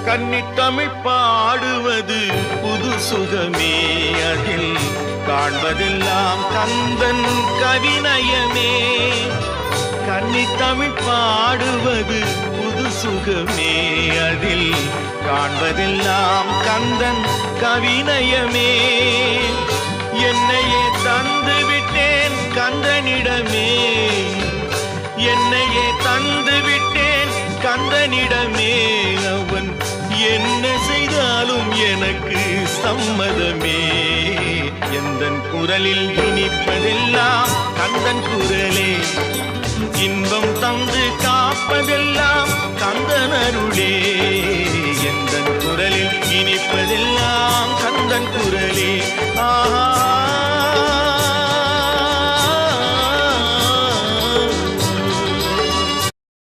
கன்னித்தமிழ் பாடுவது புது சுகமே, அதில் காண்பதெல்லாம் கந்தன் கவிநயமே. கன்னித்தமிழ் பாடுவது புது சுகமே, அதில் காண்பதெல்லாம் கந்தன் கவிநயமே. என்னையே தந்து விட்டேன் கந்தனிடமே, என்னையே தந்து விட்டேன் கந்தனிடமே. அவன் என்ன செய்தாலும் எனக்கு சம்மதமே. எந்தன் குரலில் இனிப்பதெல்லாம் கந்தன் குரலே, இன்பம் தந்து காப்பதெல்லாம் கந்தன் அருளே. எந்தன் குரலில் இனிப்பதெல்லாம் கந்தன் குரலே. ஆஹா